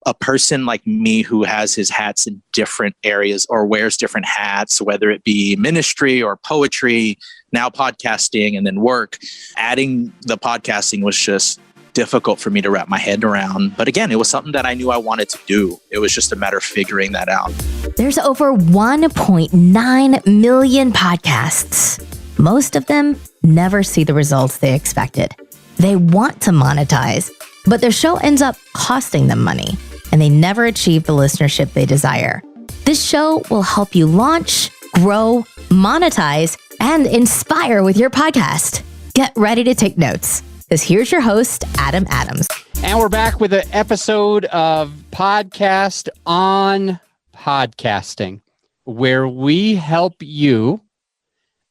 a person like me who has his hats in different areas or wears different hats, whether it be ministry or poetry, now podcasting, and then work, adding the podcasting was just difficult for me to wrap my head around. But again, it was something that I knew I wanted to do. It was just a matter of figuring that out. There's over 1.9 million podcasts. Most of them never see the results they expected. They want to monetize, but their show ends up costing them money, and they never achieve the listenership they desire. This show will help you launch, grow, monetize, and inspire with your podcast. Get ready to take notes, because here's your host, Adam Adams. And we're back with an episode of Podcast on Podcasting, where we help you,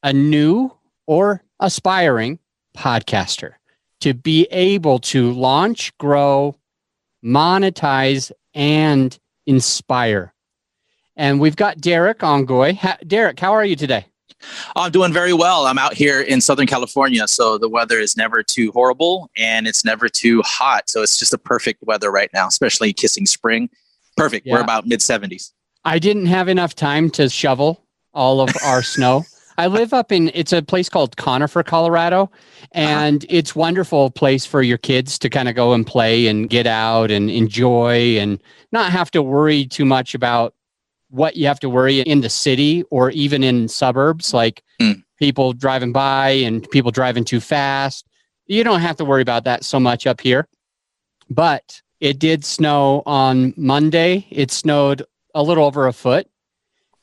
a new or aspiring podcaster, to be able to launch, grow, monetize, and inspire. And we've got Derrick Engoy. Derrick, how are you today? I'm doing very well. I'm out here in Southern California, so the weather is never too horrible and it's never too hot. So it's just a perfect weather right now, especially kissing spring. Perfect. Yeah. We're about mid-70s. I didn't have enough time to shovel all of our snow. I live it's a place called Conifer, Colorado, and it's a wonderful place for your kids to kind of go and play and get out and enjoy and not have to worry too much about what you have to worry in the city or even in suburbs, like people driving by and people driving too fast. You don't have to worry about that so much up here. But it did snow on Monday. It snowed a little over a foot,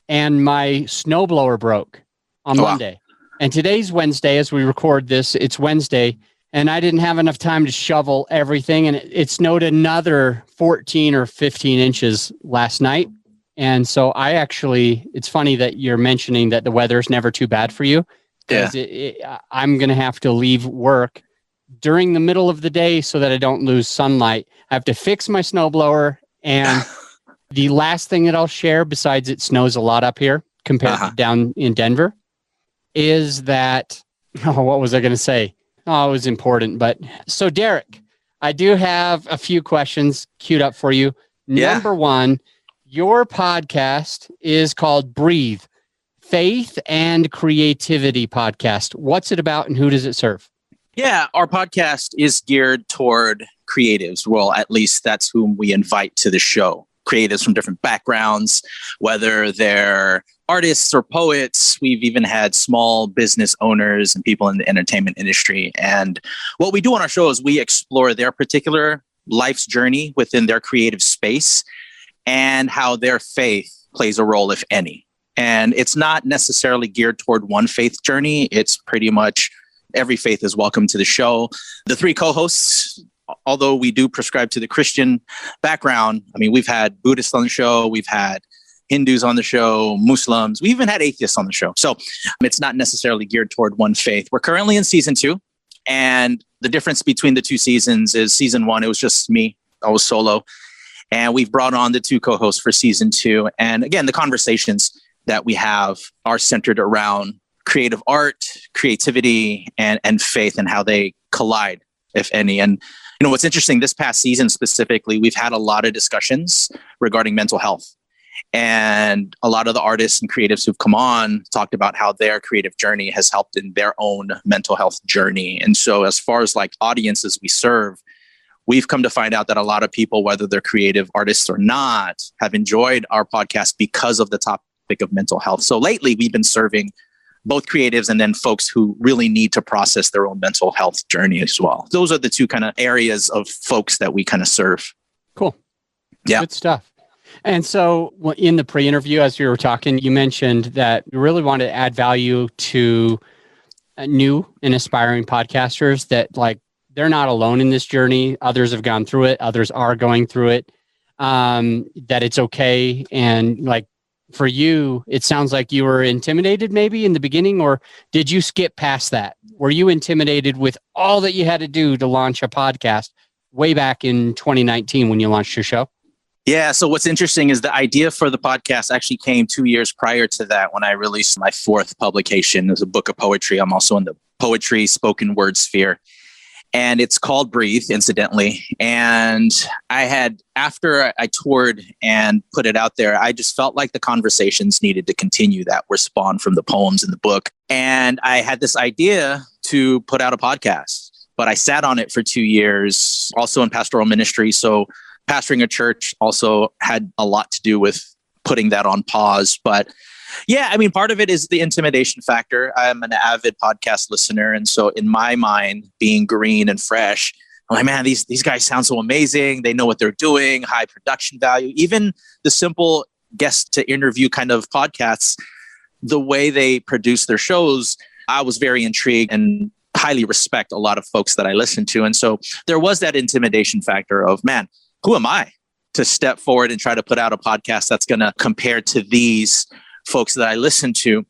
and my snowblower broke on Monday. Wow. And today's Wednesday, as we record this, it's Wednesday, and I didn't have enough time to shovel everything, and it snowed another 14 or 15 inches last night. And so it's funny that you're mentioning that the weather's never too bad for you. Yeah. I'm going to have to leave work during the middle of the day so that I don't lose sunlight. I have to fix my snowblower. And the last thing that I'll share, besides it snows a lot up here compared to down in Denver, is that, what was I going to say? Oh, it was important. But so Derrick, I do have a few questions queued up for you. Yeah. Number one, your podcast is called Breathe, Faith and Creativity Podcast. What's it about and who does it serve? Yeah, our podcast is geared toward creatives. Well, at least that's whom we invite to the show. Creatives from different backgrounds, whether they're artists or poets. We've even had small business owners and people in the entertainment industry. And what we do on our show is we explore their particular life's journey within their creative space and how their faith plays a role, if any. And it's not necessarily geared toward one faith journey. It's pretty much every faith is welcome to the show. The three co-hosts, although we do prescribe to the Christian background, I mean, we've had Buddhists on the show, we've had Hindus on the show, Muslims, we even had atheists on the show. So it's not necessarily geared toward one faith. We're currently in season 2. And the difference between the 2 seasons is season 1, it was just me. I was solo. And we've brought on the 2 co-hosts for season 2. And again, the conversations that we have are centered around creative art, creativity, and faith and how they collide, if any. And you know, what's interesting, this past season specifically, we've had a lot of discussions regarding mental health. And a lot of the artists and creatives who've come on talked about how their creative journey has helped in their own mental health journey. And so as far as like audiences we serve, we've come to find out that a lot of people, whether they're creative artists or not, have enjoyed our podcast because of the topic of mental health. So lately, we've been serving both creatives and then folks who really need to process their own mental health journey as well. Those are the 2 kind of areas of folks that we kind of serve. Cool. Yeah. Good stuff. And so in the pre-interview, as we were talking, you mentioned that you really want to add value to new and aspiring podcasters, that like they're not alone in this journey. Others have gone through it. Others are going through it. That it's okay. And like for you, it sounds like you were intimidated maybe in the beginning, or did you skip past that? Were you intimidated with all that you had to do to launch a podcast way back in 2019 when you launched your show? Yeah. So what's interesting is the idea for the podcast actually came 2 years prior to that when I released my 4th publication as a book of poetry. I'm also in the poetry spoken word sphere. and it's called Breathe, incidentally. And after I toured and put it out there, I just felt like the conversations needed to continue that were spawned from the poems in the book. And I had this idea to put out a podcast, but I sat on it for 2 years, also in pastoral ministry. So pastoring a church also had a lot to do with putting that on pause. But yeah, I mean, part of it is the intimidation factor. I'm an avid podcast listener. And so in my mind, being green and fresh, I'm like, man, these guys sound so amazing. They know what they're doing, high production value. Even the simple guest to interview kind of podcasts, the way they produce their shows, I was very intrigued and highly respect a lot of folks that I listen to. And so there was that intimidation factor of, man, who am I to step forward and try to put out a podcast that's going to compare to these folks that I listen to?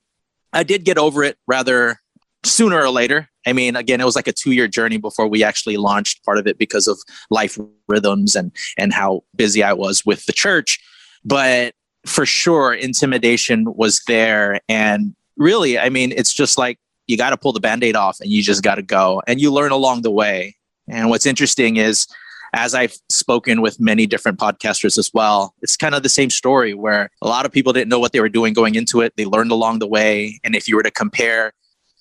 I did get over it rather sooner or later. I mean, again, it was like a 2-year journey before we actually launched, part of it because of life rhythms and how busy I was with the church. But for sure, intimidation was there. And really, I mean, it's just like, you got to pull the Band-Aid off and you just got to go, and you learn along the way. And what's interesting is, as I've spoken with many different podcasters as well, it's kind of the same story where a lot of people didn't know what they were doing going into it. They learned along the way. And if you were to compare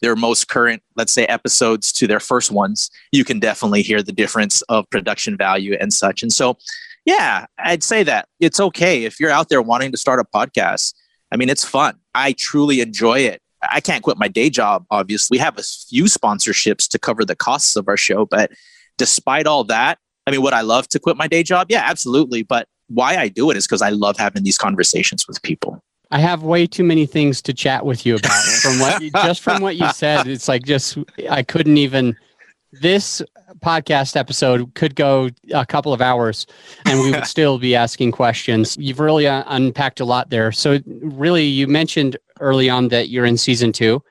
their most current, let's say, episodes to their first ones, you can definitely hear the difference of production value and such. And so, yeah, I'd say that it's okay if you're out there wanting to start a podcast. I mean, it's fun. I truly enjoy it. I can't quit my day job, obviously. We have a few sponsorships to cover the costs of our show. But despite all that, I mean, would I love to quit my day job? Yeah, absolutely. But why I do it is because I love having these conversations with people. I have way too many things to chat with you about. From what you said, it's like I couldn't even. This podcast episode could go a couple of hours, and we would still be asking questions. You've really unpacked a lot there. So, really, you mentioned early on that you're in season 2.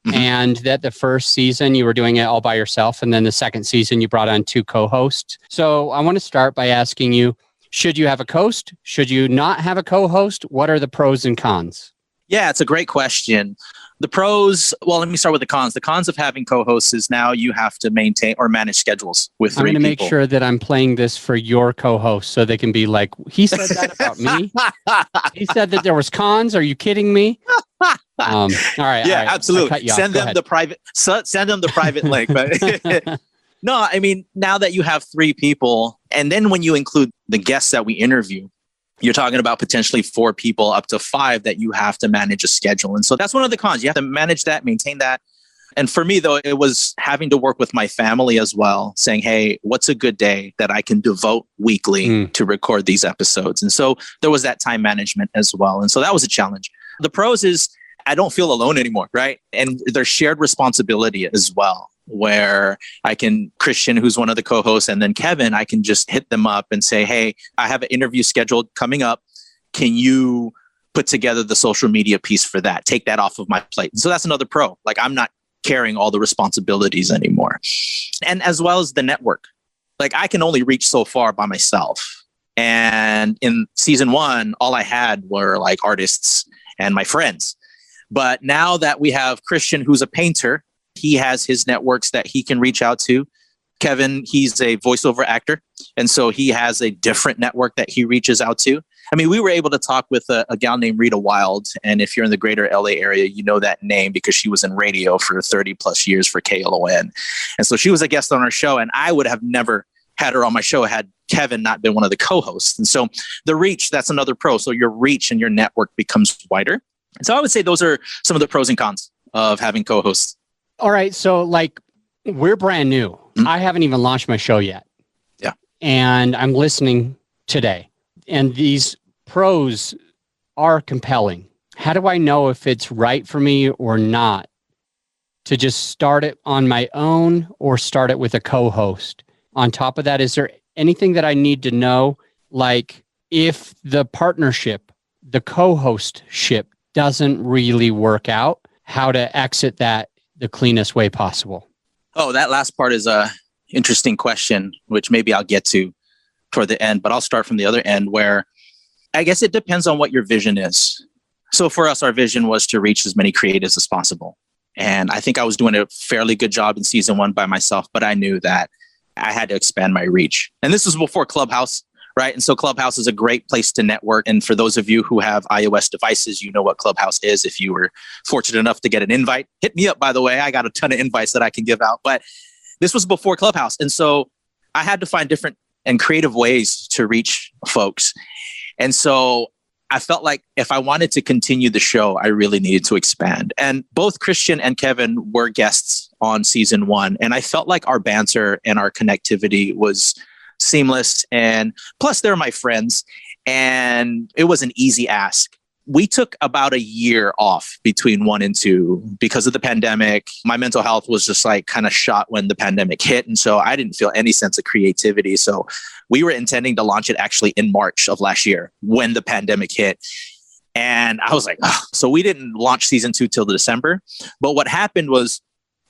Mm-hmm. And that the first season you were doing it all by yourself. And then the second season you brought on 2 co-hosts. So I want to start by asking you, should you have a co-host? Should you not have a co-host? What are the pros and cons? Yeah, it's a great question. The pros, well, let me start with the cons. The cons of having co-hosts is now you have to maintain or manage schedules with 3 people. I'm going to make sure that I'm playing this for your co-host so they can be like, he said that about me. He said that there was cons. Are you kidding me? All right. Yeah, all right. absolutely. Send them the private link. But no, I mean, now that you have 3 people, and then when you include the guests that we interview, you're talking about potentially 4 people up to 5 that you have to manage a schedule. And so that's one of the cons. You have to manage that, maintain that. And for me, though, it was having to work with my family as well, saying, hey, what's a good day that I can devote weekly to record these episodes? And so there was that time management as well. And so that was a challenge. The pros is I don't feel alone anymore, right? And there's shared responsibility as well, where Christian, who's one of the co-hosts, and then Kevin, I can just hit them up and say, hey, I have an interview scheduled coming up. Can you put together the social media piece for that? Take that off of my plate. And so that's another pro. Like, I'm not carrying all the responsibilities anymore. And as well as the network. Like, I can only reach so far by myself. And in season 1, all I had were like artists and my friends. But now that we have Christian, who's a painter, he has his networks that he can reach out to. Kevin, he's a voiceover actor. And so he has a different network that he reaches out to. I mean, we were able to talk with a gal named Rita Wild. And if you're in the greater LA area, you know that name because she was in radio for 30 plus years for KLON. And so she was a guest on our show. And I would have never had her on my show had Kevin not been one of the co-hosts. And so the reach, that's another pro. So your reach and your network becomes wider. And so I would say those are some of the pros and cons of having co-hosts. All right. So like, we're brand new. Mm-hmm. I haven't even launched my show yet. Yeah. And I'm listening today. And these pros are compelling. How do I know if it's right for me or not to just start it on my own or start it with a co-host? On top of that, is there anything that I need to know? Like if the partnership, the co-hostship doesn't really work out, how to exit that the cleanest way possible? Oh, that last part is a interesting question, which maybe I'll get to toward the end, but I'll start from the other end where I guess it depends on what your vision is. So for us, our vision was to reach as many creatives as possible. And I think I was doing a fairly good job in season 1 by myself, but I knew that I had to expand my reach. And this was before Clubhouse, right? And so Clubhouse is a great place to network. And for those of you who have iOS devices, you know what Clubhouse is. If you were fortunate enough to get an invite, hit me up, by the way. I got a ton of invites that I can give out. But this was before Clubhouse. And so I had to find different and creative ways to reach folks. And so I felt like if I wanted to continue the show, I really needed to expand. And both Christian and Kevin were guests on season 1. And I felt like our banter and our connectivity was seamless. And plus, they're my friends. And it was an easy ask. We took about a year off between 1 and 2 because of the pandemic. My mental health was just like kind of shot when the pandemic hit. And so I didn't feel any sense of creativity. So we were intending to launch it actually in March of last year when the pandemic hit. And I was like, oh. So we didn't launch season 2 till December. But what happened was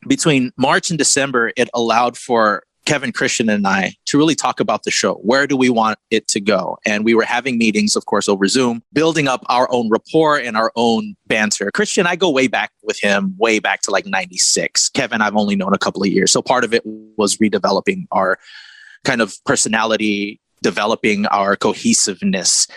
between March and December, it allowed for Kevin, Christian, and I to really talk about the show. Where do we want it to go? And we were having meetings, of course, over Zoom, building up our own rapport and our own banter. Christian, I go way back with him, way back to like 96. Kevin, I've only known a couple of years. So part of it was redeveloping our kind of personality, developing our cohesiveness.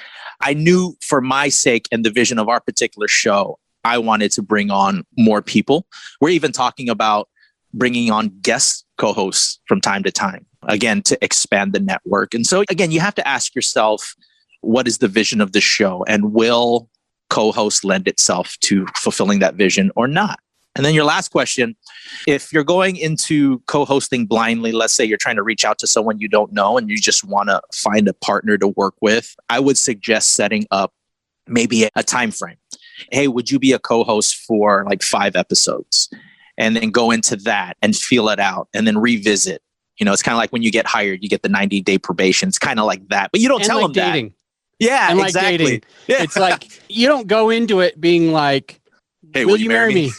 I knew for my sake and the vision of our particular show, I wanted to bring on more people. We're even talking about bringing on guest co-hosts from time to time, again, to expand the network. And so, again, you have to ask yourself, what is the vision of the show? And will co-host lend itself to fulfilling that vision or not? And then your last question, if you're going into co-hosting blindly, let's say you're trying to reach out to someone you don't know and you just want to find a partner to work with, I would suggest setting up maybe a time frame. Hey, would you be a co-host for like 5 episodes? And then go into that and feel it out and then revisit. You know, it's kind of like when you get hired, you get the 90-day probation. It's kind of like that, but you don't tell them dating. That. Yeah, and exactly. Like dating. Yeah. It's like, you don't go into it being like, hey, will you marry me?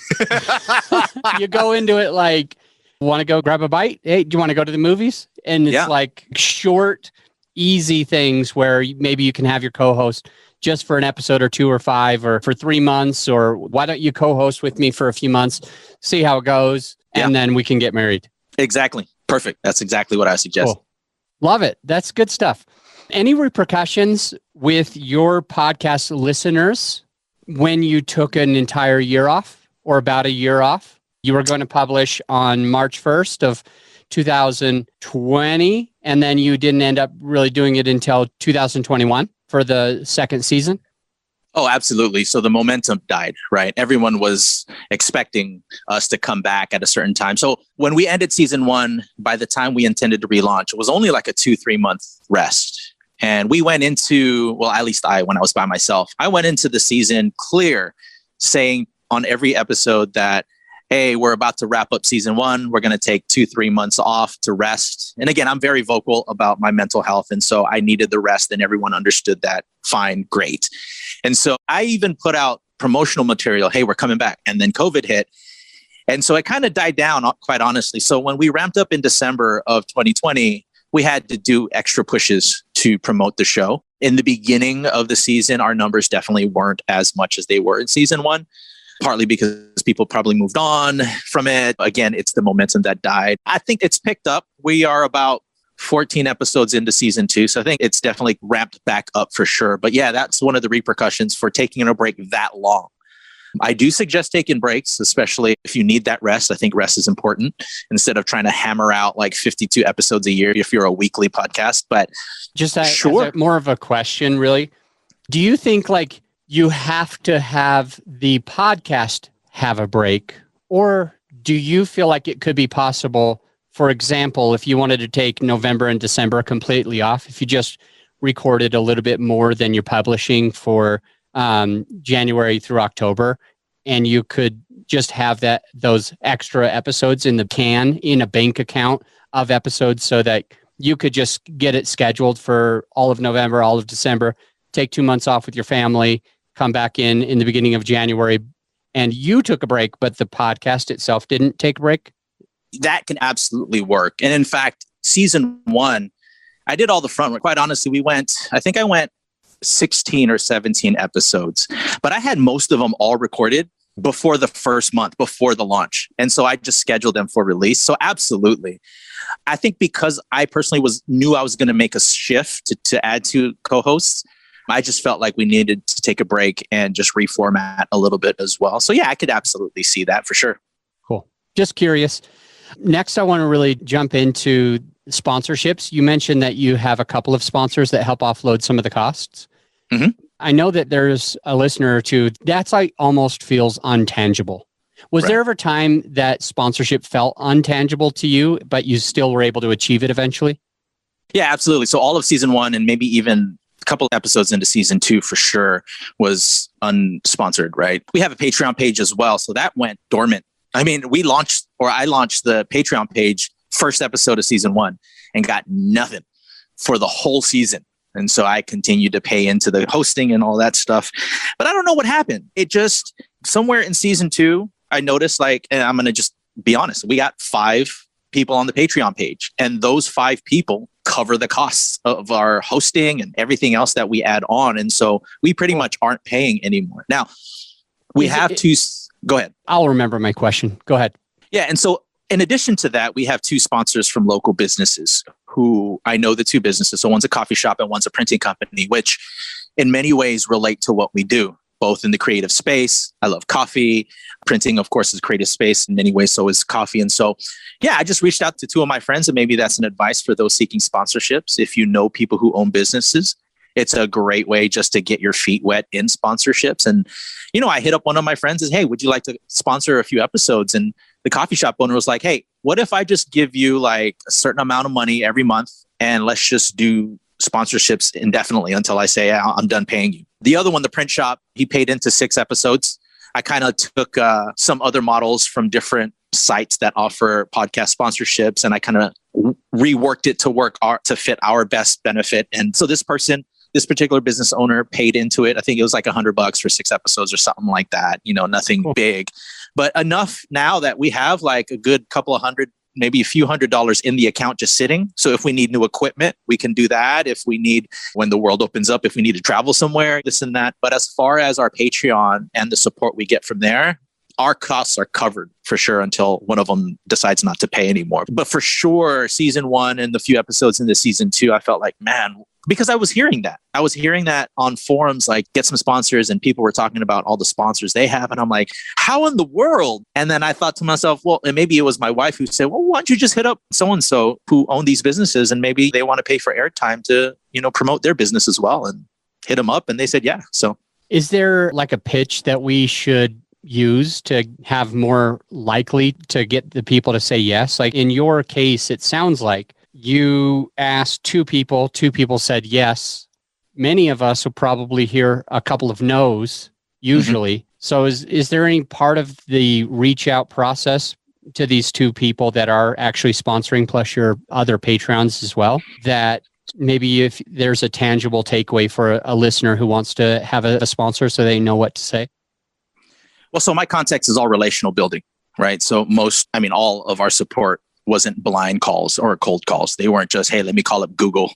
You go into it like, want to go grab a bite? Hey, do you want to go to the movies? And it's like short, easy things where maybe you can have your co-host just for an episode or 2 or 5 or for 3 months, or why don't you co-host with me for a few months, see how it goes, and then we can get married. Exactly. Perfect. That's exactly what I suggest. Cool. Love it. That's good stuff. Any repercussions with your podcast listeners when you took an entire year off or about a year off? You were going to publish on March 1st of 2020, and then you didn't end up really doing it until 2021 for the second season? Oh, absolutely. So the momentum died, right? Everyone was expecting us to come back at a certain time. So when we ended season 1, by the time we intended to relaunch, it was only like a 2-3 month rest. And we went into, well, at least when I was by myself, I went into the season clear, saying on every episode that, hey, we're about to wrap up season 1. We're going to take 2-3 months off to rest. And again, I'm very vocal about my mental health. And so I needed the rest, and everyone understood that. Fine, great. And so I even put out promotional material. Hey, we're coming back. And then COVID hit. And so it kind of died down, quite honestly. So when we ramped up in December of 2020, we had to do extra pushes to promote the show. In the beginning of the season, our numbers definitely weren't as much as they were in season 1. Partly because people probably moved on from it. Again, it's the momentum that died. I think it's picked up. We are about 14 episodes into season 2. So I think it's definitely ramped back up for sure. But yeah, that's one of the repercussions for taking a break that long. I do suggest taking breaks, especially if you need that rest. I think rest is important instead of trying to hammer out like 52 episodes a year if you're a weekly podcast. But just as more of a question, really. Do you think like you have to have the podcast have a break, or do you feel like it could be possible, for example, if you wanted to take November and December completely off, if you just recorded a little bit more than you're publishing for January through October, and you could just have those extra episodes in the can, in a bank account of episodes, so that you could just get it scheduled for all of November, all of December, take 2 months off with your family, come back in the beginning of January, and you took a break, but the podcast itself didn't take a break? That can absolutely work. And in fact, season 1, I did all the front work. Quite honestly, I think I went 16 or 17 episodes, but I had most of them all recorded before the first month, before the launch. And so I just scheduled them for release. So absolutely. I think because I personally knew I was going to make a shift to add to co-hosts, I just felt like we needed to take a break and just reformat a little bit as well. So yeah, I could absolutely see that for sure. Cool. Just curious. Next, I want to really jump into sponsorships. You mentioned that you have a couple of sponsors that help offload some of the costs. Mm-hmm. I know that there's a listener or two that's like almost feels untangible. Was there ever a time that sponsorship felt untangible to you, but you still were able to achieve it eventually? Yeah, absolutely. So all of season 1 and maybe even a couple episodes into season 2 for sure was unsponsored, right? We have a Patreon page as well. So that went dormant. I mean, I launched the Patreon page first episode of season 1 and got nothing for the whole season. And so I continued to pay into the hosting and all that stuff. But I don't know what happened. It just, somewhere in season 2, I noticed and I'm going to just be honest, we got 5 people on the Patreon page, and those 5 people cover the costs of our hosting and everything else that we add on. And so we pretty much aren't paying anymore. Now, we have to go ahead. I'll remember my question. Go ahead. Yeah. And so in addition to that, we have 2 sponsors from local businesses who I know the 2 businesses. So one's a coffee shop and one's a printing company, which in many ways relate to what we do, both in the creative space. I love coffee. Printing, of course, is creative space in many ways. So is coffee. And so, yeah, I just reached out to 2 of my friends, and maybe that's an advice for those seeking sponsorships. If you know people who own businesses, it's a great way just to get your feet wet in sponsorships. And, I hit up one of my friends and, hey, would you like to sponsor a few episodes? And the coffee shop owner was like, hey, what if I just give you like a certain amount of money every month and let's just do sponsorships indefinitely until I say I'm done paying you. The other one, the print shop, he paid into 6 episodes. I kind of took some other models from different sites that offer podcast sponsorships, and I kind of reworked it to fit our best benefit. And so this particular business owner paid into it. I think it was like $100 for 6 episodes or something like that. Nothing big, but enough now that we have like a good couple of hundred, maybe a few $100s in the account just sitting. So if we need new equipment, we can do that. If we need, when the world opens up, if we need to travel somewhere, this and that. But as far as our Patreon and the support we get from there, our costs are covered for sure until one of them decides not to pay anymore. But for sure, season 1 and the few episodes into season 2, I felt like, man, because I was hearing that. I was hearing that on forums, like get some sponsors, and people were talking about all the sponsors they have. And I'm like, how in the world? And then I thought to myself, well, and maybe it was my wife who said, well, why don't you just hit up so-and-so who own these businesses, and maybe they want to pay for airtime to, promote their business as well, and hit them up. And they said, yeah. So is there like a pitch that we should use to have more likely to get the people to say yes? Like in your case, it sounds like you asked 2 people said yes. Many of us will probably hear a couple of no's usually. Mm-hmm. So is there any part of the reach out process to these 2 people that are actually sponsoring, plus your other Patreons as well, that maybe if there's a tangible takeaway for a listener who wants to have a sponsor so they know what to say? Well, so my context is all relational building, right? So all of our support wasn't blind calls or cold calls. They weren't just, hey, let me call up Google.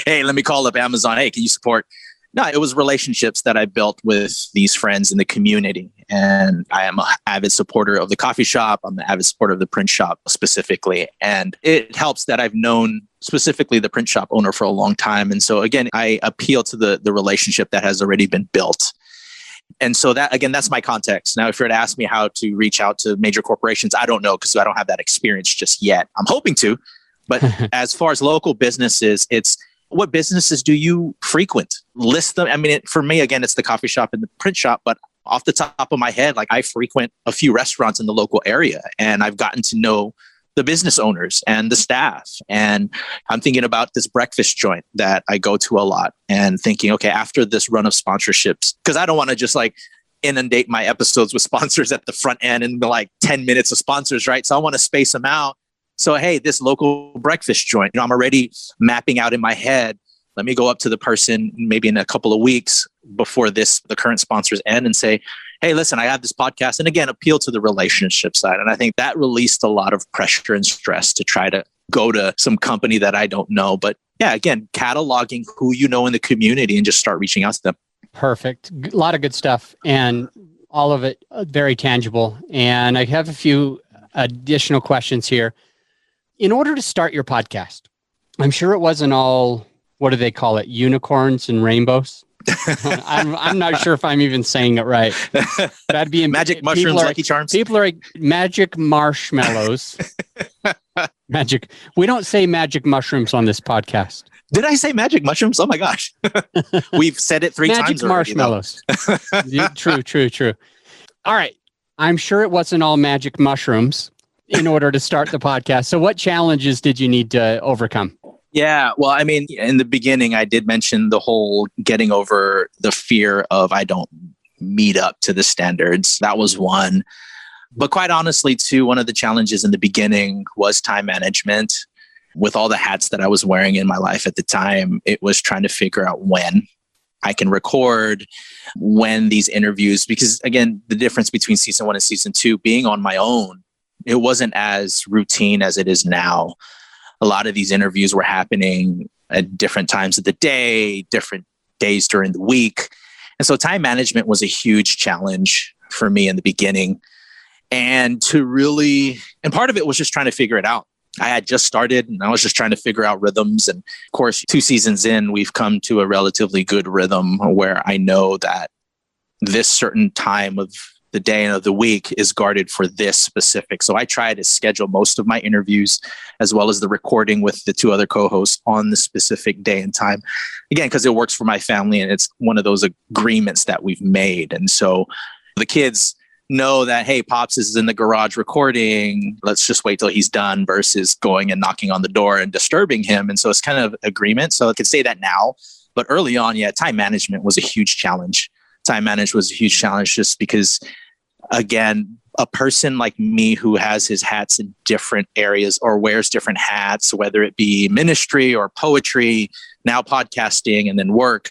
Hey, let me call up Amazon. Hey, can you support? No, it was relationships that I built with these friends in the community. And I am an avid supporter of the coffee shop. I'm an avid supporter of the print shop specifically. And it helps that I've known specifically the print shop owner for a long time. And so again, I appeal to the relationship that has already been built. And so that, again, that's my context. Now, if you were to ask me how to reach out to major corporations, I don't know, because I don't have that experience just yet. I'm hoping to. But as far as local businesses, it's what businesses do you frequent? List them. I mean, for me, again, it's the coffee shop and the print shop. But off the top of my head, like I frequent a few restaurants in the local area, and I've gotten to know the business owners and the staff. And I'm thinking about this breakfast joint that I go to a lot and thinking, okay, after this run of sponsorships, because I don't want to just like inundate my episodes with sponsors at the front end and like 10 minutes of sponsors, right? So I want to space them out. So, hey, this local breakfast joint, I'm already mapping out in my head. Let me go up to the person maybe in a couple of weeks before the current sponsors end and say, hey, listen, I have this podcast. And again, appeal to the relationship side. And I think that released a lot of pressure and stress to try to go to some company that I don't know. But yeah, again, cataloging who you know in the community and just start reaching out to them. Perfect. A lot of good stuff, and all of it very tangible. And I have a few additional questions here. in order to start your podcast, I'm sure it wasn't all, what do they call it? Unicorns and rainbows? I'm not sure if I'm even saying it right. That'd be magic mushrooms, Lucky Charms. People are like magic marshmallows. Magic. We don't say magic mushrooms on this podcast. Did I say magic mushrooms? Oh my gosh. We've said it three times already. Marshmallows. True. All right. I'm sure it wasn't all magic mushrooms in order to start the podcast. So what challenges did you need to overcome? Yeah, well, I mean, in the beginning, I did mention the whole getting over the fear of I don't meet up to the standards. That was one. But quite honestly, too, one of the challenges in the beginning was time management. With all the hats that I was wearing in my life at the time, it was trying to figure out when I can record, when these interviews, because again, the difference between season 1 and season 2, being on my own, it wasn't as routine as it is now. A lot of these interviews were happening at different times of the day, different days during the week. And so time management was a huge challenge for me in the beginning. And part of it was just trying to figure it out. I had just started and I was just trying to figure out rhythms. And of course, 2 seasons in, we've come to a relatively good rhythm where I know that this certain time of the day and of the week is guarded for this specific. So I try to schedule most of my interviews as well as the recording with the 2 other co-hosts on the specific day and time. Again, because it works for my family and it's one of those agreements that we've made. And so the kids know that, hey, Pops is in the garage recording. Let's just wait till he's done versus going and knocking on the door and disturbing him. And so it's kind of agreement. So I could say that now, but early on, yeah, time management was a huge challenge. Time management was a huge challenge just because, again, a person like me who has his hats in different areas or wears different hats, whether it be ministry or poetry, now podcasting and then work,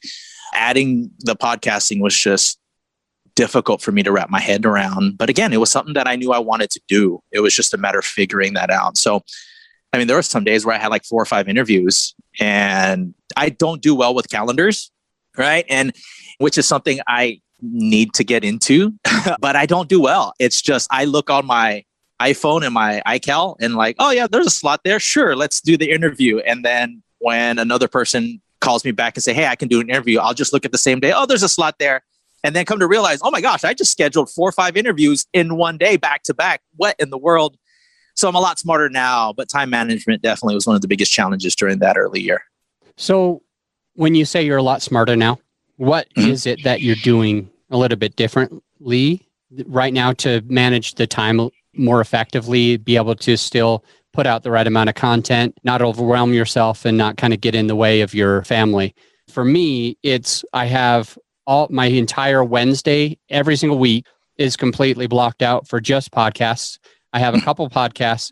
adding the podcasting was just difficult for me to wrap my head around. But again, it was something that I knew I wanted to do. It was just a matter of figuring that out. So, I mean, there were some days where I had like 4 or 5 interviews and I don't do well with calendars, right? And which is something I need to get into, but I don't do well. It's just, I look on my iPhone and my iCal and like, oh yeah, there's a slot there. Sure. Let's do the interview. And then when another person calls me back and say, hey, I can do an interview, I'll just look at the same day. Oh, there's a slot there. And then come to realize, oh my gosh, I just scheduled 4 or 5 interviews in one day, back to back. What in the world? So I'm a lot smarter now, but time management definitely was one of the biggest challenges during that early year. So when you say you're a lot smarter now, what is it that you're doing a little bit differently right now to manage the time more effectively, be able to still put out the right amount of content, not overwhelm yourself and not kind of get in the way of your family? For me, I have my entire Wednesday, every single week is completely blocked out for just podcasts. I have a couple podcasts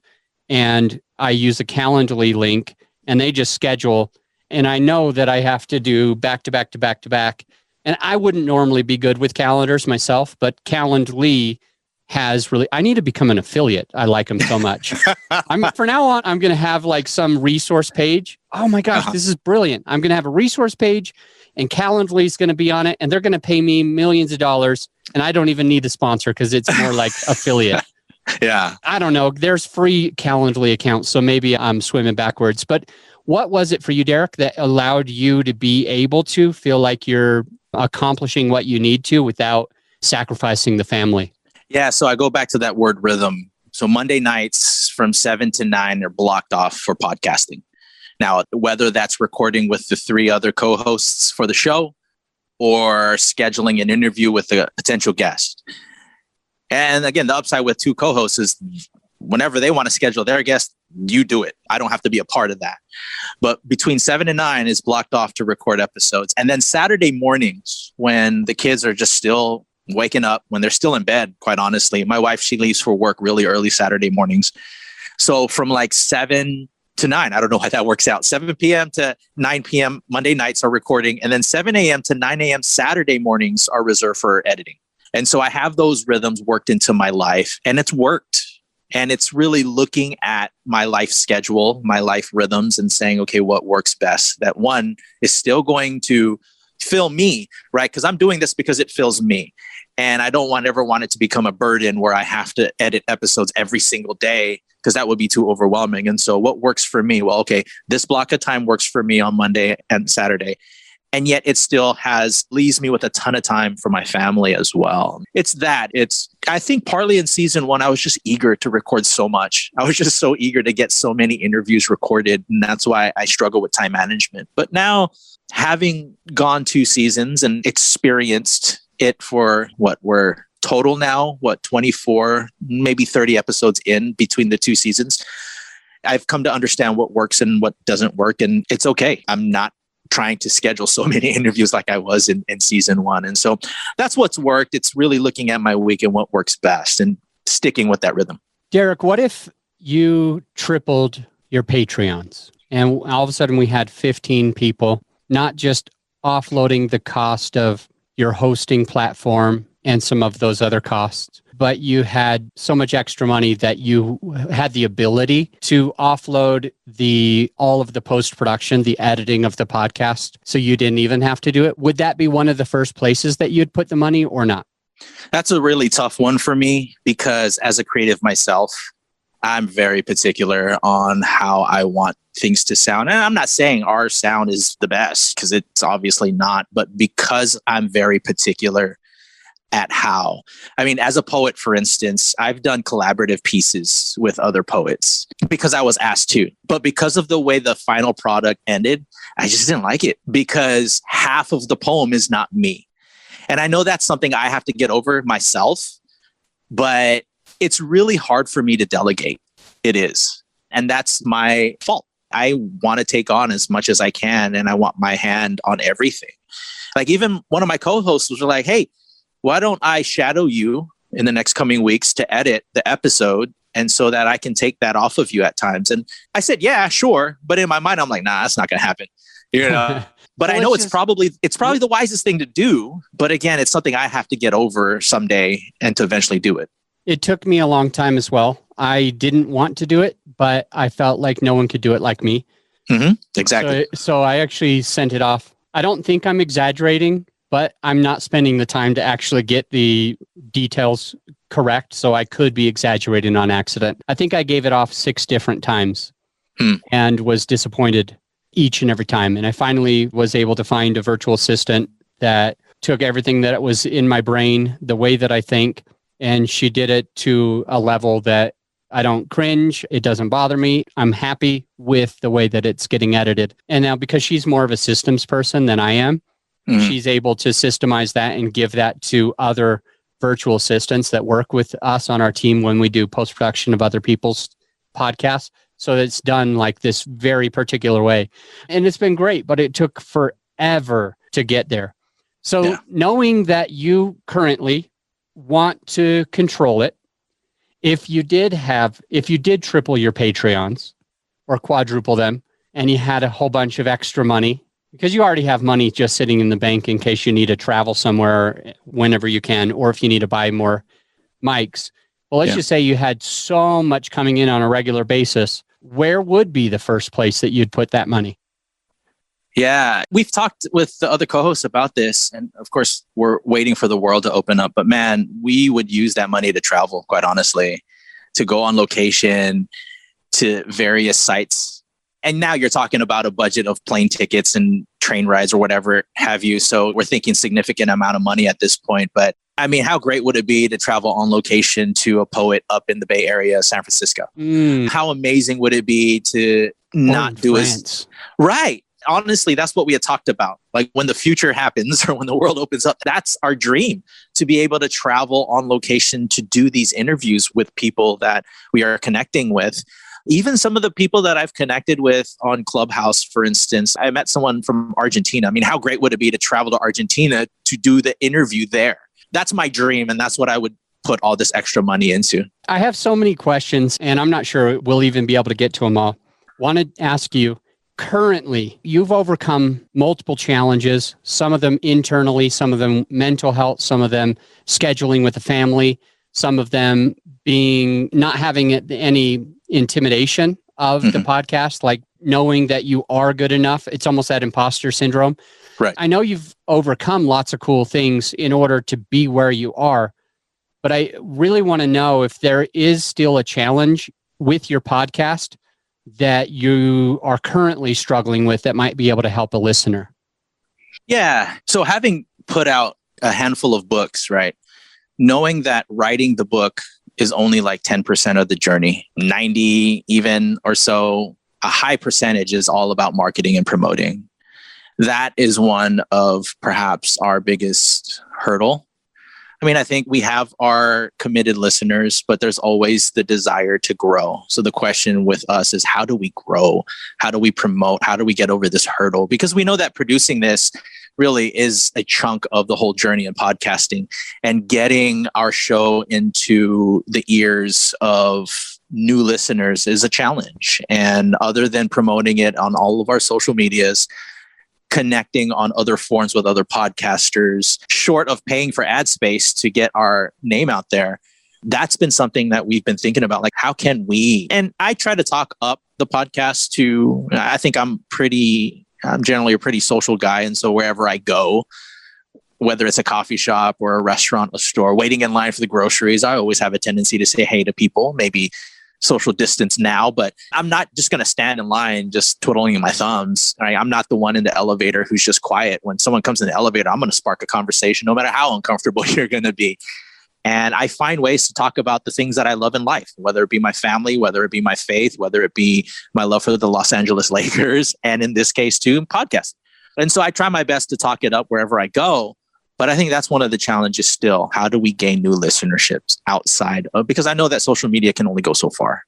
and I use a Calendly link and they just schedule. And I know that I have to do back to back to back to back. And I wouldn't normally be good with calendars myself, but Calendly has really, I need to become an affiliate. I like them so much. For now on, I'm going to have like some resource page. Oh my gosh, this is brilliant. I'm going to have a resource page and Calendly is going to be on it and they're going to pay me millions of dollars. And I don't even need a sponsor because it's more like affiliate. Yeah. I don't know. There's free Calendly accounts. So maybe I'm swimming backwards, but what was it for you, Derrick, that allowed you to be able to feel like you're accomplishing what you need to without sacrificing the family? Yeah, so I go back to that word rhythm. So Monday nights from 7 to 9 are blocked off for podcasting. Now, whether that's recording with the 3 other co-hosts for the show or scheduling an interview with a potential guest. And again, the upside with 2 co-hosts is whenever they want to schedule their guest, you do it. I don't have to be a part of that. But between 7 and 9 is blocked off to record episodes. And then Saturday mornings, when the kids are just still waking up, when they're still in bed, quite honestly. My wife, she leaves for work really early Saturday mornings. So from like 7 to 9, I don't know how that works out. 7 p.m. to 9 p.m. Monday nights are recording. And then 7 a.m. to 9 a.m. Saturday mornings are reserved for editing. And so I have those rhythms worked into my life and it's worked. And it's really looking at my life schedule, my life rhythms and saying, okay, what works best? That one is still going to fill me, right? Because I'm doing this because it fills me. And I don't ever want it to become a burden where I have to edit episodes every single day because that would be too overwhelming. And so what works for me? Well, okay, this block of time works for me on Monday and Saturday. And yet it still leaves me with a ton of time for my family as well. I think partly in season 1, I was just eager to record so much. I was just so eager to get so many interviews recorded. And that's why I struggle with time management. But now, having gone 2 seasons and experienced it for we're total now, 24, maybe 30 episodes in between the 2 seasons, I've come to understand what works and what doesn't work. And it's okay. I'm not trying to schedule so many interviews like I was in season 1. And so that's what's worked. It's really looking at my week and what works best and sticking with that rhythm. Derrick, what if you tripled your Patreons and all of a sudden we had 15 people, not just offloading the cost of your hosting platform and some of those other costs, but you had so much extra money that you had the ability to offload all of the post-production, the editing of the podcast, so you didn't even have to do it? Would that be one of the first places that you'd put the money or not? That's a really tough one for me because as a creative myself, I'm very particular on how I want things to sound. And I'm not saying our sound is the best because it's obviously not, but because I'm very particular at how. I mean, as a poet, for instance, I've done collaborative pieces with other poets because I was asked to. But because of the way the final product ended, I just didn't like it because half of the poem is not me. And I know that's something I have to get over myself, but it's really hard for me to delegate. It is. And that's my fault. I want to take on as much as I can, and I want my hand on everything. Like even one of my co-hosts was like, hey, why don't I shadow you in the next coming weeks to edit the episode and so that I can take that off of you at times? And I said, yeah, sure. But in my mind, I'm like, nah, that's not going to happen. You know, but I know it's probably the wisest thing to do. But again, it's something I have to get over someday and to eventually do it. It took me a long time as well. I didn't want to do it, but I felt like no one could do it like me. Mm-hmm. Exactly. So I actually sent it off. I don't think I'm exaggerating, but I'm not spending the time to actually get the details correct. So I could be exaggerating on accident. I think I gave it off 6 different times and was disappointed each and every time. And I finally was able to find a virtual assistant that took everything that was in my brain, the way that I think, and she did it to a level that I don't cringe. It doesn't bother me. I'm happy with the way that it's getting edited. And now because she's more of a systems person than I am, she's able to systemize that and give that to other virtual assistants that work with us on our team when we do post-production of other people's podcasts. So it's done like this very particular way. And it's been great, but it took forever to get there. So knowing that you currently want to control it, if you did triple your Patreons or quadruple them and you had a whole bunch of extra money, because you already have money just sitting in the bank in case you need to travel somewhere whenever you can, or if you need to buy more mics. Well, let's just say you had so much coming in on a regular basis. Where would be the first place that you'd put that money? Yeah, we've talked with the other co-hosts about this. And of course, we're waiting for the world to open up. But man, we would use that money to travel, quite honestly, to go on location to various sites. And now you're talking about a budget of plane tickets and train rides or whatever have you. So we're thinking significant amount of money at this point. But I mean, how great would it be to travel on location to a poet up in the Bay Area, San Francisco? How amazing would it be to not do it? Right. Honestly, that's what we had talked about. Like when the future happens or when the world opens up, that's our dream, to be able to travel on location to do these interviews with people that we are connecting with. Even some of the people that I've connected with on Clubhouse, for instance, I met someone from Argentina. I mean, how great would it be to travel to Argentina to do the interview there? That's my dream. And that's what I would put all this extra money into. I have so many questions and I'm not sure we'll even be able to get to them all. Want to ask you, currently, you've overcome multiple challenges, some of them internally, some of them mental health, some of them scheduling with the family, some of them being not having any intimidation of the podcast, like knowing that you are good enough. It's almost that imposter syndrome. Right. I know you've overcome lots of cool things in order to be where you are, but I really want to know if there is still a challenge with your podcast that you are currently struggling with that might be able to help a listener? Yeah. So having put out a handful of books, right? Knowing that writing the book is only like 10% of the journey, 90 even or so, a high percentage is all about marketing and promoting. That is one of perhaps our biggest hurdle. I mean, I think we have our committed listeners, but there's always the desire to grow. So the question with us is, how do we grow? How do we promote? How do we get over this hurdle? Because we know that producing this really is a chunk of the whole journey in podcasting, and getting our show into the ears of new listeners is a challenge. And other than promoting it on all of our social medias, connecting on other forums with other podcasters, short of paying for ad space to get our name out there, that's been something that we've been thinking about. Like, how can we? And I try to talk up the podcast to, I think I'm generally a pretty social guy. And so wherever I go, whether it's a coffee shop or a restaurant, a store, waiting in line for the groceries, I always have a tendency to say hey to people, maybe social distance now, but I'm not just going to stand in line just twiddling my thumbs. Right? I'm not the one in the elevator who's just quiet. When someone comes in the elevator, I'm going to spark a conversation, no matter how uncomfortable you're going to be. And I find ways to talk about the things that I love in life, whether it be my family, whether it be my faith, whether it be my love for the Los Angeles Lakers, and in this case too, podcasts. And so I try my best to talk it up wherever I go. But I think that's one of the challenges still. How do we gain new listenerships outside of, because I know that social media can only go so far.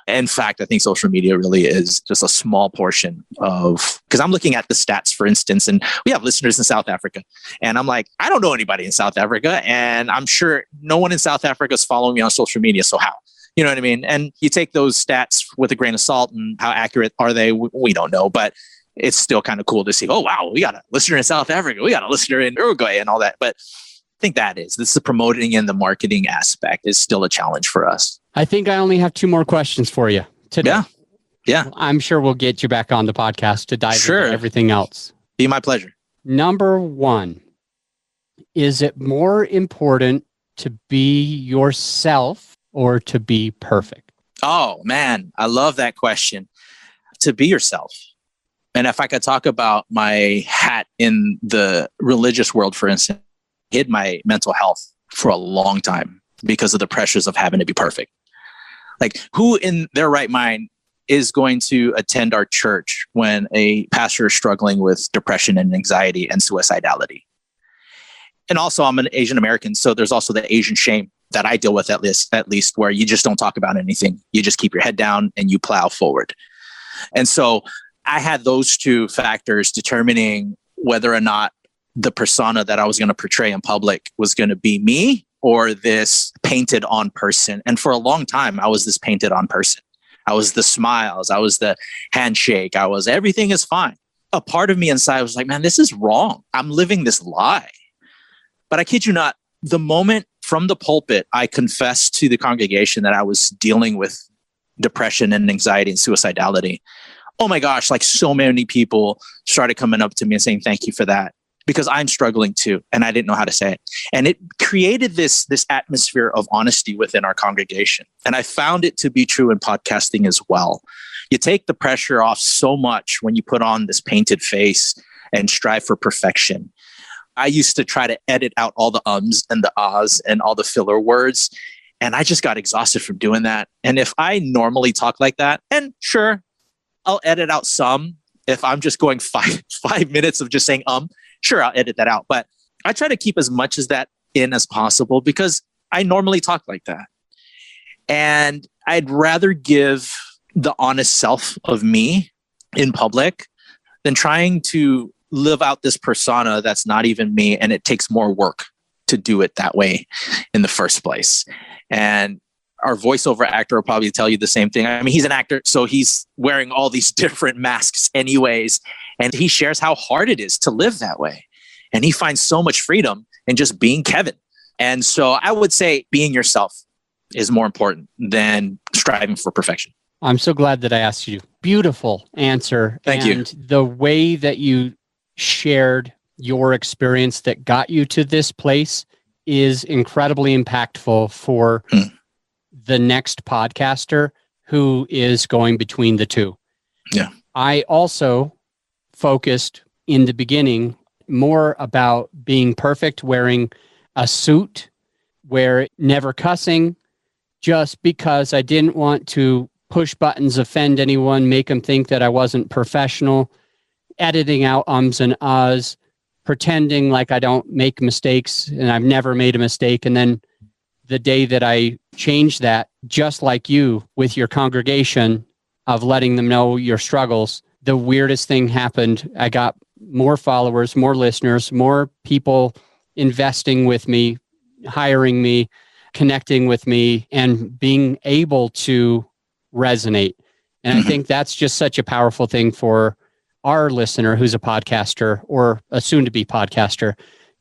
In fact, I think social media really is just a small portion of, because I'm looking at the stats, for instance, and we have listeners in South Africa. And I'm like, I don't know anybody in South Africa. And I'm sure no one in South Africa is following me on social media. So how? You know what I mean? And you take those stats with a grain of salt, and how accurate are they? We don't know. But it's still kind of cool to see, oh, wow, we got a listener in South Africa. We got a listener in Uruguay and all that. But I think this is the promoting and the marketing aspect is still a challenge for us. I think I only have 2 more questions for you today. Yeah. I'm sure we'll get you back on the podcast to dive into everything else. Be my pleasure. Number 1, is it more important to be yourself or to be perfect? Oh, man, I love that question. To be yourself. And if I could talk about my hat in the religious world, for instance, I hid my mental health for a long time because of the pressures of having to be perfect. Like, who in their right mind is going to attend our church when a pastor is struggling with depression and anxiety and suicidality? And also, I'm an Asian American, so there's also the Asian shame that I deal with at least, where you just don't talk about anything. You just keep your head down and you plow forward. And so I had those 2 factors determining whether or not the persona that I was going to portray in public was going to be me or this painted on person. And for a long time, I was this painted on person. I was the smiles. I was the handshake. I was everything is fine. A part of me inside was like, man, this is wrong. I'm living this lie. But I kid you not, the moment from the pulpit, I confessed to the congregation that I was dealing with depression and anxiety and suicidality. Oh my gosh, like so many people started coming up to me and saying, thank you for that, because I'm struggling too. And I didn't know how to say it. And it created this atmosphere of honesty within our congregation. And I found it to be true in podcasting as well. You take the pressure off so much when you put on this painted face and strive for perfection. I used to try to edit out all the ums and the ahs and all the filler words. And I just got exhausted from doing that. And if I normally talk like that, and sure, I'll edit out some. If I'm just going five minutes of just saying sure, I'll edit that out. But I try to keep as much as that in as possible because I normally talk like that. And I'd rather give the honest self of me in public than trying to live out this persona that's not even me. And it takes more work to do it that way in the first place. And our voiceover actor will probably tell you the same thing. I mean, he's an actor, so he's wearing all these different masks anyways. And he shares how hard it is to live that way. And he finds so much freedom in just being Kevin. And so I would say being yourself is more important than striving for perfection. I'm so glad that I asked you. Beautiful answer. Thank you. And the way that you shared your experience that got you to this place is incredibly impactful for the next podcaster who is going between the two. Yeah. I also focused in the beginning more about being perfect, wearing a suit, never cussing, just because I didn't want to push buttons, offend anyone, make them think that I wasn't professional, editing out ums and ahs, pretending like I don't make mistakes and I've never made a mistake. And then the day that I changed that, just like you with your congregation, of letting them know your struggles, the weirdest thing happened. I got more followers, more listeners, more people investing with me, hiring me, connecting with me, and being able to resonate. And I think that's just such a powerful thing for our listener who's a podcaster or a soon-to-be podcaster,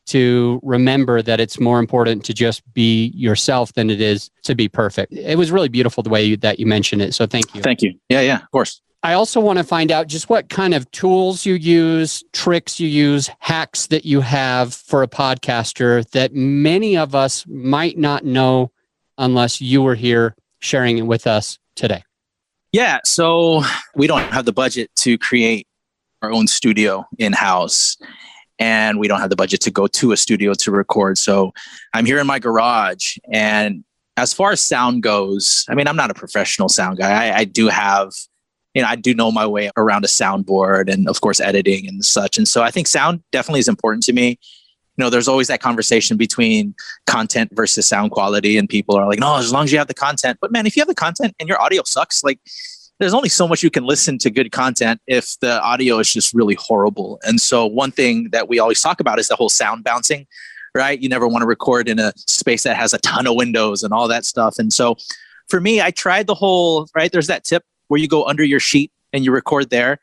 to remember that it's more important to just be yourself than it is to be perfect. It was really beautiful the way that you mentioned it. So thank you. Thank you. Yeah, of course. I also want to find out just what kind of tools you use, tricks you use, hacks that you have for a podcaster that many of us might not know unless you were here sharing it with us today. Yeah, so we don't have the budget to create our own studio in-house, and we don't have the budget to go to a studio to record. So I'm here in my garage, and as far as sound goes, I mean, I'm not a professional sound guy. I do have, I do know my way around a soundboard and of course editing and such. And so I think sound definitely is important to me. There's always that conversation between content versus sound quality, and people are like, no, as long as you have the content. But man, if you have the content and your audio sucks, like there's only so much you can listen to good content if the audio is just really horrible. And so one thing that we always talk about is the whole sound bouncing, right? You never want to record in a space that has a ton of windows and all that stuff. And so for me, I tried the whole, right? There's that tip where you go under your sheet and you record there.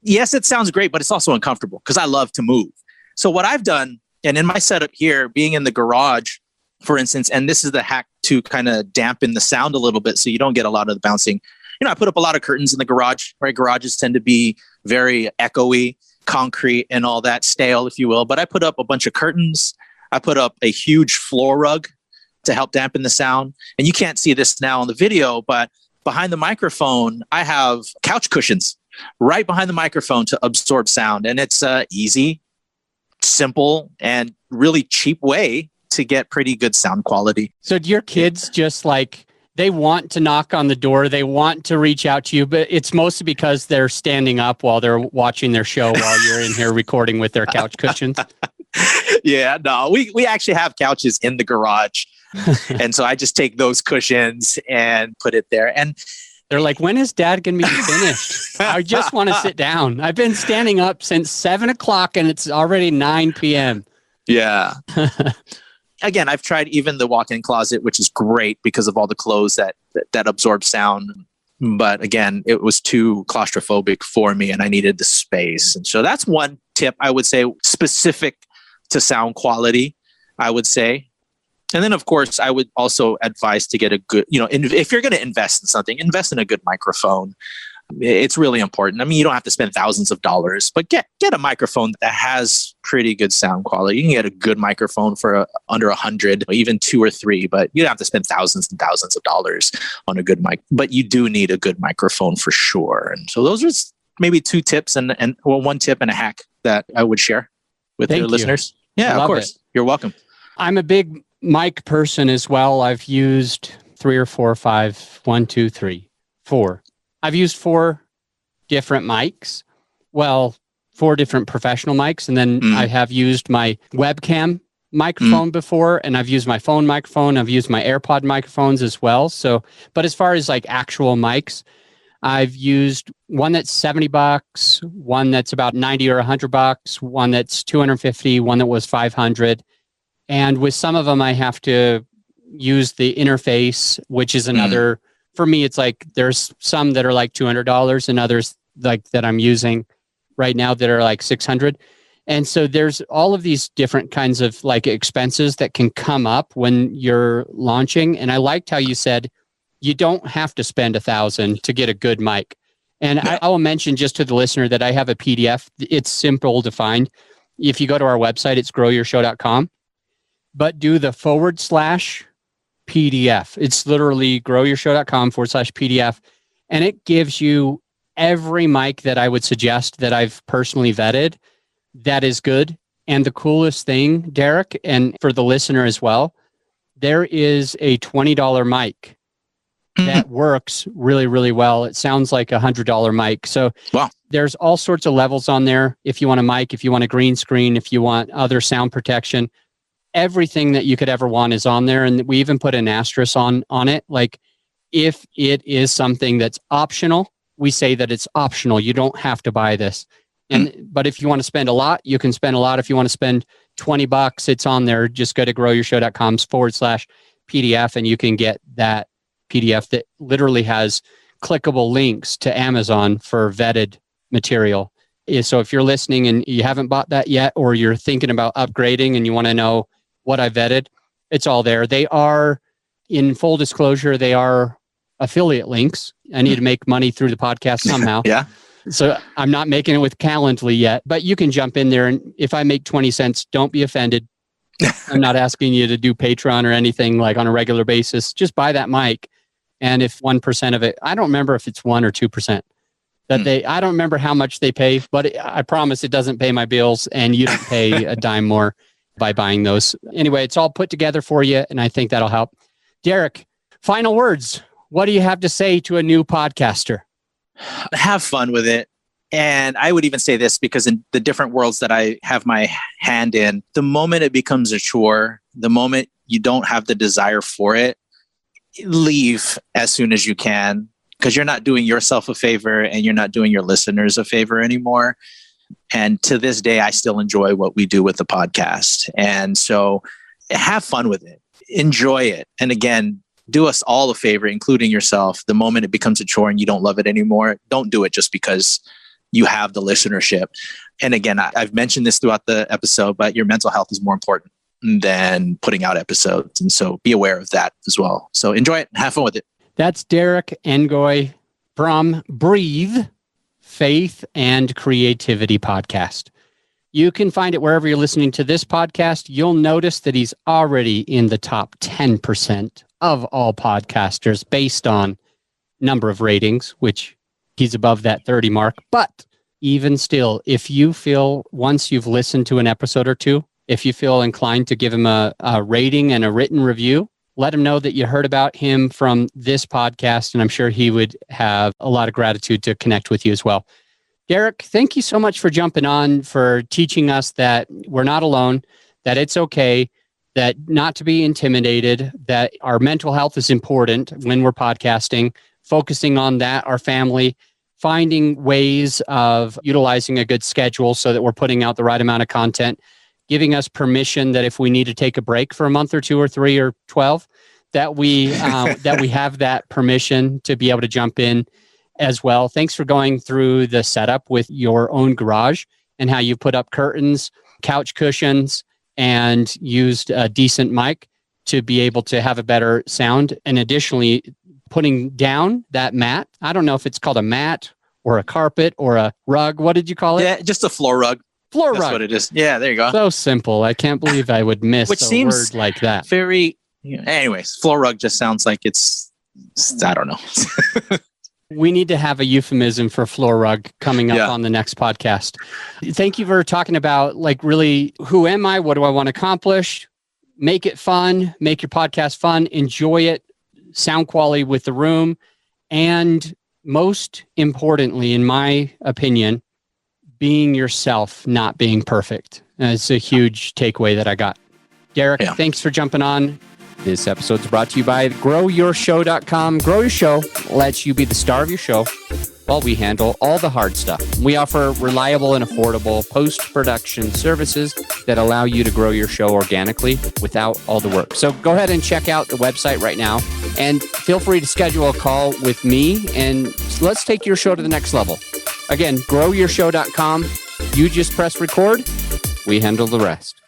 Yes, it sounds great, but it's also uncomfortable because I love to move. So what I've done, and in my setup here, being in the garage, for instance, and this is the hack to kind of dampen the sound a little bit so you don't get a lot of the bouncing. I put up a lot of curtains in the garage, right? Garages tend to be very echoey, concrete and all that, stale, if you will. But I put up a bunch of curtains. I put up a huge floor rug to help dampen the sound. And you can't see this now on the video, but behind the microphone, I have couch cushions right behind the microphone to absorb sound. And it's easy, simple, and really cheap way to get pretty good sound quality. So do your kids just like, they want to knock on the door, they want to reach out to you, but it's mostly because they're standing up while they're watching their show while you're in here recording with their couch cushions? Yeah, no, we actually have couches in the garage. And so I just take those cushions and put it there. And they're like, when is Dad going to be finished? I just want to sit down. I've been standing up since 7:00 and it's already 9 p.m. Yeah. Again, I've tried even the walk-in closet, which is great because of all the clothes that absorb sound. But again, it was too claustrophobic for me and I needed the space. And so that's one tip I would say specific to sound quality, I would say. And then, of course, I would also advise to get a good, if you're going to invest in something, invest in a good microphone. It's really important. I mean, you don't have to spend thousands of dollars, but get a microphone that has pretty good sound quality. You can get a good microphone for under $100, even 2 or 3, but you don't have to spend thousands and thousands of dollars on a good mic. But you do need a good microphone for sure. And so those are maybe 2 tips and 1 tip and a hack that I would share with your listeners. Yeah, of course. You're welcome. I'm a big mic person as well. I've used 3 or 4 or 5, 1, 2, 3, 4. I've used 4 different mics. Well, 4 different professional mics. And then I have used my webcam microphone before, and I've used my phone microphone. I've used my AirPod microphones as well. So, but as far as like actual mics, I've used one that's $70, one that's about $90 or $100, one that's $250, one that was $500. And with some of them, I have to use the interface, which is another. For me, it's like there's some that are like $200 and others like that I'm using right now that are like $600. And so there's all of these different kinds of like expenses that can come up when you're launching. And I liked how you said you don't have to spend $1,000 to get a good mic. And I will mention just to the listener that I have a PDF. It's simple to find. If you go to our website, it's growyourshow.com, but do the /PDF. It's literally growyourshow.com /PDF. And it gives you every mic that I would suggest that I've personally vetted that is good. And the coolest thing, Derrick, and for the listener as well, there is a $20 mic that works really, really well. It sounds like a $100 mic. So wow. There's all sorts of levels on there. If you want a mic, if you want a green screen, if you want other sound protection, everything that you could ever want is on there. And we even put an asterisk on it. Like if it is something that's optional, we say that it's optional. You don't have to buy this. But if you want to spend a lot, you can spend a lot. If you want to spend $20, it's on there. Just go to growyourshow.com/PDF and you can get that PDF that literally has clickable links to Amazon for vetted material. So if you're listening and you haven't bought that yet, or you're thinking about upgrading and you want to know what I vetted, it's all there. They are, in full disclosure, they are affiliate links. I need to make money through the podcast somehow. Yeah. So I'm not making it with Calendly yet, but you can jump in there. And if I make 20 cents, don't be offended. I'm not asking you to do Patreon or anything like on a regular basis. Just buy that mic. And if 1% of it, I don't remember if it's 1 or 2% that I don't remember how much they pay, but I promise it doesn't pay my bills and you don't pay a dime more by buying those. Anyway, it's all put together for you. And I think that'll help. Derrick, final words. What do you have to say to a new podcaster? Have fun with it. And I would even say this because in the different worlds that I have my hand in, the moment it becomes a chore, the moment you don't have the desire for it, leave as soon as you can, because you're not doing yourself a favor and you're not doing your listeners a favor anymore. And to this day, I still enjoy what we do with the podcast. And so have fun with it. Enjoy it. And again, do us all a favor, including yourself. The moment it becomes a chore and you don't love it anymore, don't do it just because you have the listenership. And again, I've mentioned this throughout the episode, but your mental health is more important than putting out episodes. And so be aware of that as well. So enjoy it and have fun with it. That's Derrick Engoy from Breathe, Faith and Creativity Podcast. You can find it wherever you're listening to this podcast. You'll notice that he's already in the top 10% of all podcasters based on number of ratings, which he's above that 30 mark. But even still, if you feel once you've listened to an episode or two, if you feel inclined to give him a rating and a written review, let him know that you heard about him from this podcast. And I'm sure he would have a lot of gratitude to connect with you as well. Derrick, thank you so much for jumping on, for teaching us that we're not alone, that it's okay, that not to be intimidated, that our mental health is important when we're podcasting, focusing on that, our family, finding ways of utilizing a good schedule so that we're putting out the right amount of content, giving us permission that if we need to take a break for a month or 2 or 3 or 12, that we have that permission to be able to jump in as well. Thanks for going through the setup with your own garage and how you put up curtains, couch cushions, and used a decent mic to be able to have a better sound. And additionally, putting down that mat. I don't know if it's called a mat or a carpet or a rug. What did you call it? Yeah, just a floor rug. That's what it is. Yeah, there you go. So simple. I can't believe I would miss Which a seems word like that. Very, anyways, floor rug just sounds like it's I don't know. We need to have a euphemism for floor rug coming up on the next podcast. Thank you for talking about really, who am I? What do I want to accomplish? Make it fun. Make your podcast fun. Enjoy it. Sound quality with the room. And most importantly, in my opinion, being yourself, not being perfect. It's a huge takeaway that I got. Derrick, thanks for jumping on. This episode is brought to you by growyourshow.com. Grow Your Show lets you be the star of your show while we handle all the hard stuff. We offer reliable and affordable post-production services that allow you to grow your show organically without all the work. So go ahead and check out the website right now and feel free to schedule a call with me and let's take your show to the next level. Again, growyourshow.com. You just press record. We handle the rest.